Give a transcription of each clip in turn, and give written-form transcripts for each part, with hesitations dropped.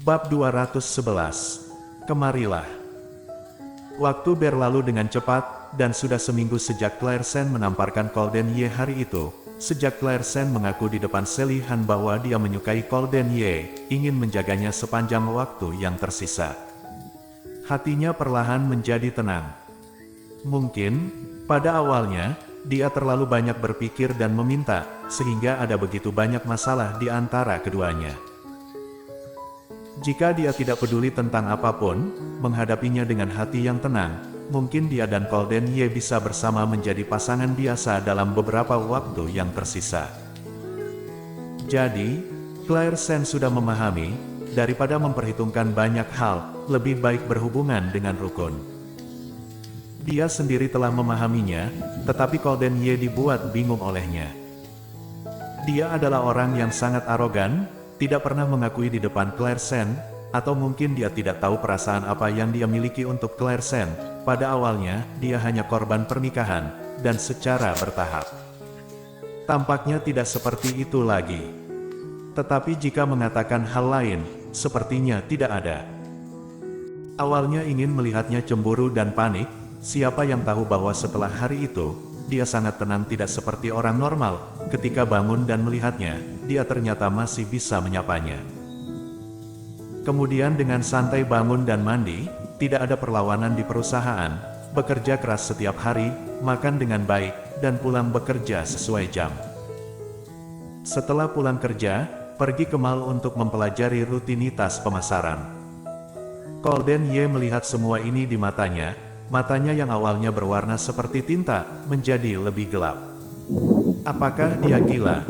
Bab 211. Kemarilah. Waktu berlalu dengan cepat, dan sudah seminggu sejak Claire Sen menamparkan Colden Ye hari itu. Sejak Claire Sen mengaku di depan Sally Han bahwa dia menyukai Colden Ye, ingin menjaganya sepanjang waktu yang tersisa. Hatinya perlahan menjadi tenang. Mungkin, pada awalnya, dia terlalu banyak berpikir dan meminta, sehingga ada begitu banyak masalah di antara keduanya. Jika dia tidak peduli tentang apapun, menghadapinya dengan hati yang tenang, mungkin dia dan Colden Ye bisa bersama menjadi pasangan biasa dalam beberapa waktu yang tersisa. Jadi, Claire Sen sudah memahami, daripada memperhitungkan banyak hal, lebih baik berhubungan dengan rukun. Dia sendiri telah memahaminya, tetapi Colden Ye dibuat bingung olehnya. Dia adalah orang yang sangat arogan, tidak pernah mengakui di depan Claire Sen, atau mungkin dia tidak tahu perasaan apa yang dia miliki untuk Claire Sen. Pada awalnya, dia hanya korban pernikahan, dan secara bertahap. Tampaknya tidak seperti itu lagi. Tetapi jika mengatakan hal lain, sepertinya tidak ada. Awalnya ingin melihatnya cemburu dan panik, siapa yang tahu bahwa setelah hari itu, dia sangat tenang tidak seperti orang normal. Ketika bangun dan melihatnya, dia ternyata masih bisa menyapanya. Kemudian dengan santai bangun dan mandi, tidak ada perlawanan di perusahaan, bekerja keras setiap hari, makan dengan baik, dan pulang bekerja sesuai jam. Setelah pulang kerja, pergi ke mall untuk mempelajari rutinitas pemasaran. Colden Ye melihat semua ini di matanya. Matanya yang awalnya berwarna seperti tinta, menjadi lebih gelap. Apakah dia gila?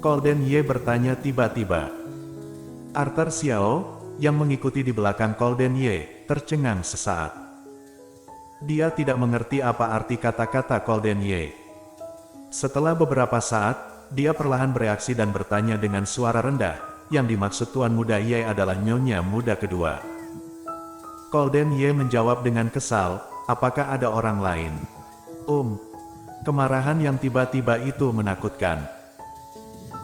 Colden Ye bertanya tiba-tiba. Arthur Xiao, yang mengikuti di belakang Colden Ye, tercengang sesaat. Dia tidak mengerti apa arti kata-kata Colden Ye. Setelah beberapa saat, dia perlahan bereaksi dan bertanya dengan suara rendah, yang dimaksud Tuan Muda Ye adalah Nyonya Muda kedua. Colden Ye menjawab dengan kesal, apakah ada orang lain? Kemarahan yang tiba-tiba itu menakutkan.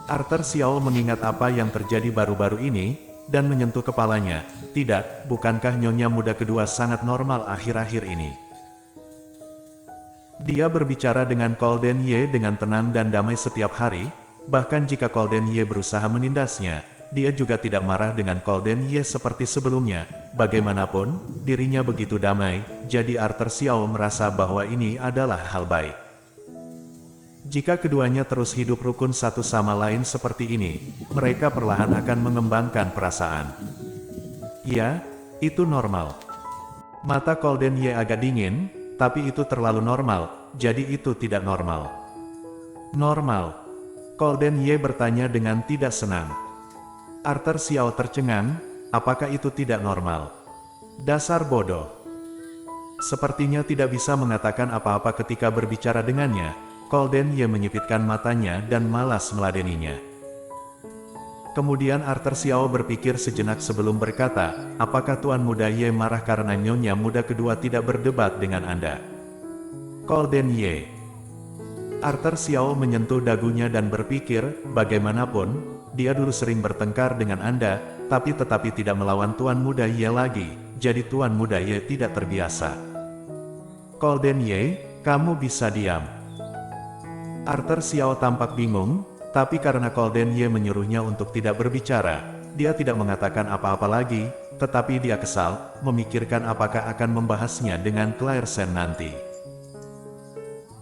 Arthur Xiao mengingat apa yang terjadi baru-baru ini, dan menyentuh kepalanya. Tidak, bukankah Nyonya Muda kedua sangat normal akhir-akhir ini? Dia berbicara dengan Colden Ye dengan tenang dan damai setiap hari, bahkan jika Colden Ye berusaha menindasnya, dia juga tidak marah dengan Colden Ye seperti sebelumnya. Bagaimanapun, dirinya begitu damai, jadi Arthur Xiao merasa bahwa ini adalah hal baik. Jika keduanya terus hidup rukun satu sama lain seperti ini, mereka perlahan akan mengembangkan perasaan. Ya, itu normal. Mata Colden Ye agak dingin, tapi itu terlalu normal, jadi itu tidak normal. Normal? Colden Ye bertanya dengan tidak senang. Arthur Xiao tercengang, apakah itu tidak normal? Dasar bodoh. Sepertinya tidak bisa mengatakan apa-apa ketika berbicara dengannya. Colden Ye menyipitkan matanya dan malas meladeninya. Kemudian Arthur Xiao berpikir sejenak sebelum berkata, apakah Tuan Muda Ye marah karena Nyonya Muda kedua tidak berdebat dengan Anda? Colden Ye. Arthur Xiao menyentuh dagunya dan berpikir, bagaimanapun, dia dulu sering bertengkar dengan Anda, tetapi tidak melawan Tuan Muda Ye lagi, jadi Tuan Muda Ye tidak terbiasa. Colden Ye, kamu bisa diam. Arthur Xiao tampak bingung, tapi karena Colden Ye menyuruhnya untuk tidak berbicara, dia tidak mengatakan apa-apa lagi, tetapi dia kesal, memikirkan apakah akan membahasnya dengan Claire Sen nanti.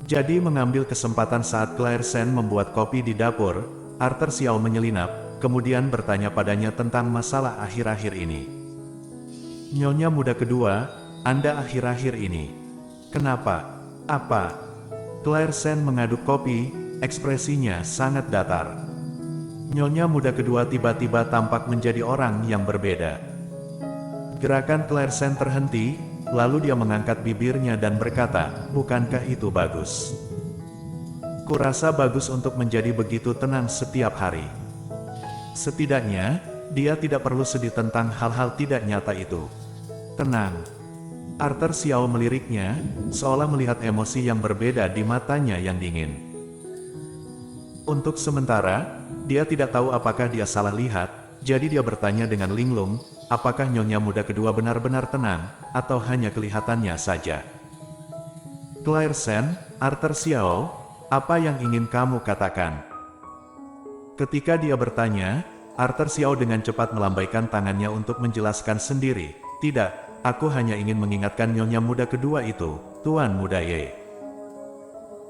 Jadi mengambil kesempatan saat Claire Sen membuat kopi di dapur, Arthur Xiao menyelinap, kemudian bertanya padanya tentang masalah akhir-akhir ini. Nyonya Muda kedua, Anda akhir-akhir ini. Kenapa? Apa? Claire Sen mengaduk kopi, ekspresinya sangat datar. Nyonya Muda kedua tiba-tiba tampak menjadi orang yang berbeda. Gerakan Claire Sen terhenti, lalu dia mengangkat bibirnya dan berkata, bukankah itu bagus? Kurasa bagus untuk menjadi begitu tenang setiap hari. Setidaknya, dia tidak perlu sedih tentang hal-hal tidak nyata itu. Tenang. Arthur Xiao meliriknya, seolah melihat emosi yang berbeda di matanya yang dingin. Untuk sementara, dia tidak tahu apakah dia salah lihat, jadi dia bertanya dengan linglung, apakah nyonya muda kedua benar-benar tenang, atau hanya kelihatannya saja? Claire Sen, Arthur Xiao, apa yang ingin kamu katakan? Ketika dia bertanya, Arthur Xiao dengan cepat melambaikan tangannya untuk menjelaskan sendiri. Tidak, aku hanya ingin mengingatkan nyonya muda kedua itu, Tuan Muda Ye.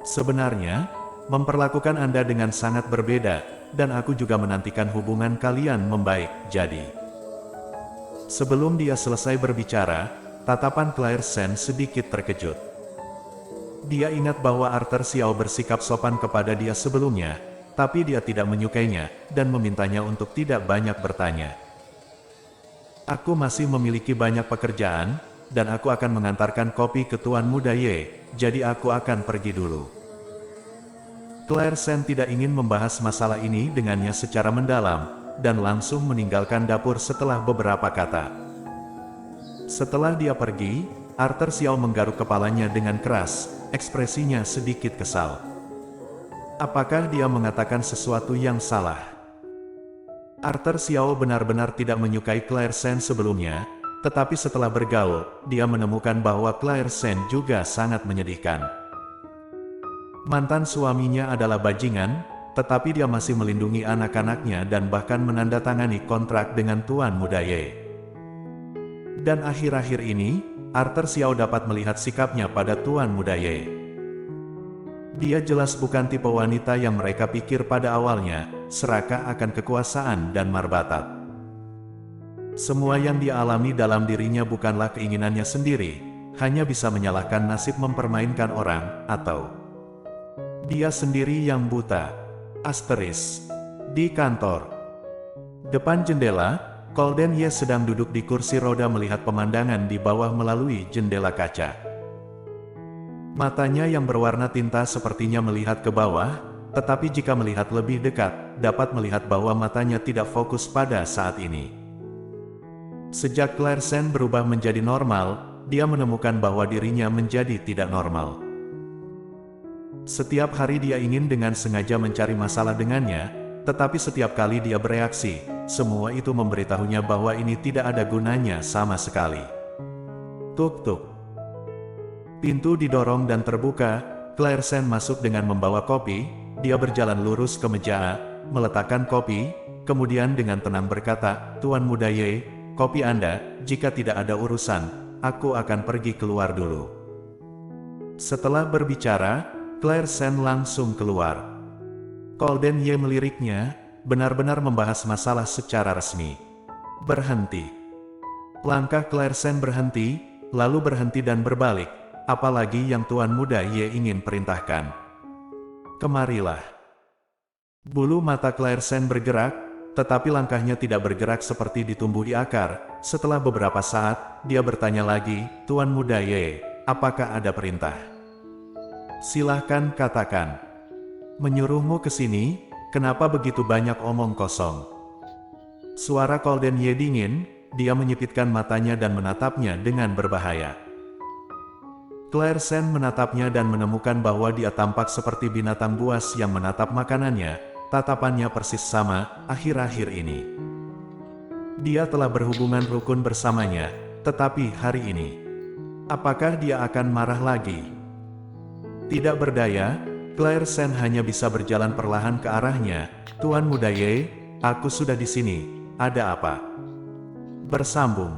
Sebenarnya, memperlakukan Anda dengan sangat berbeda, dan aku juga menantikan hubungan kalian membaik, jadi. Sebelum dia selesai berbicara, tatapan Claire Sen sedikit terkejut. Dia ingat bahwa Arthur Xiao bersikap sopan kepada dia sebelumnya, tapi dia tidak menyukainya, dan memintanya untuk tidak banyak bertanya. Aku masih memiliki banyak pekerjaan, dan aku akan mengantarkan kopi ke Tuan Muda Ye, jadi aku akan pergi dulu. Claire Sen tidak ingin membahas masalah ini dengannya secara mendalam, dan langsung meninggalkan dapur setelah beberapa kata. Setelah dia pergi, Arthur Xiao menggaruk kepalanya dengan keras, ekspresinya sedikit kesal. Apakah dia mengatakan sesuatu yang salah? Arthur Xiao benar-benar tidak menyukai Claire Sen sebelumnya, tetapi setelah bergaul, dia menemukan bahwa Claire Sen juga sangat menyedihkan. Mantan suaminya adalah bajingan, tetapi dia masih melindungi anak-anaknya dan bahkan menandatangani kontrak dengan Tuan Muda Ye. Dan akhir-akhir ini, Arthur Xiao dapat melihat sikapnya pada Tuan Muda Ye. Dia jelas bukan tipe wanita yang mereka pikir pada awalnya, serakah akan kekuasaan dan martabat. Semua yang dia alami dalam dirinya bukanlah keinginannya sendiri, hanya bisa menyalahkan nasib mempermainkan orang, atau dia sendiri yang buta. Asteris. Di kantor. Depan jendela, Golden Ye sedang duduk di kursi roda melihat pemandangan di bawah melalui jendela kaca. Matanya yang berwarna tinta sepertinya melihat ke bawah, tetapi jika melihat lebih dekat, dapat melihat bahwa matanya tidak fokus pada saat ini. Sejak Claire Sen berubah menjadi normal, dia menemukan bahwa dirinya menjadi tidak normal. Setiap hari dia ingin dengan sengaja mencari masalah dengannya, tetapi setiap kali dia bereaksi, semua itu memberitahunya bahwa ini tidak ada gunanya sama sekali. Tuk-tuk. Pintu didorong dan terbuka, Claire Sen masuk dengan membawa kopi, dia berjalan lurus ke meja, meletakkan kopi, kemudian dengan tenang berkata, Tuan Muda Ye, kopi Anda, jika tidak ada urusan, aku akan pergi keluar dulu. Setelah berbicara, Claire Sen langsung keluar. Golden Ye meliriknya, benar-benar membahas masalah secara resmi. Berhenti. Langkah Claire Sen berhenti, lalu berhenti dan berbalik, apalagi yang Tuan Muda Ye ingin perintahkan. Kemarilah. Bulu mata Claire Sen bergerak, tetapi langkahnya tidak bergerak seperti ditumbuhi akar. Setelah beberapa saat, dia bertanya lagi, Tuan Muda Ye, apakah ada perintah? Silahkan katakan. Menyuruhmu ke sini, kenapa begitu banyak omong kosong? Suara Golden Ye dingin, dia menyipitkan matanya dan menatapnya dengan berbahaya. Claire Sen menatapnya dan menemukan bahwa dia tampak seperti binatang buas yang menatap makanannya, tatapannya persis sama, akhir-akhir ini. Dia telah berhubungan rukun bersamanya, tetapi hari ini, apakah dia akan marah lagi? Tidak berdaya, Claire Sen hanya bisa berjalan perlahan ke arahnya. Tuan Muda Ye, aku sudah di sini, ada apa? Bersambung.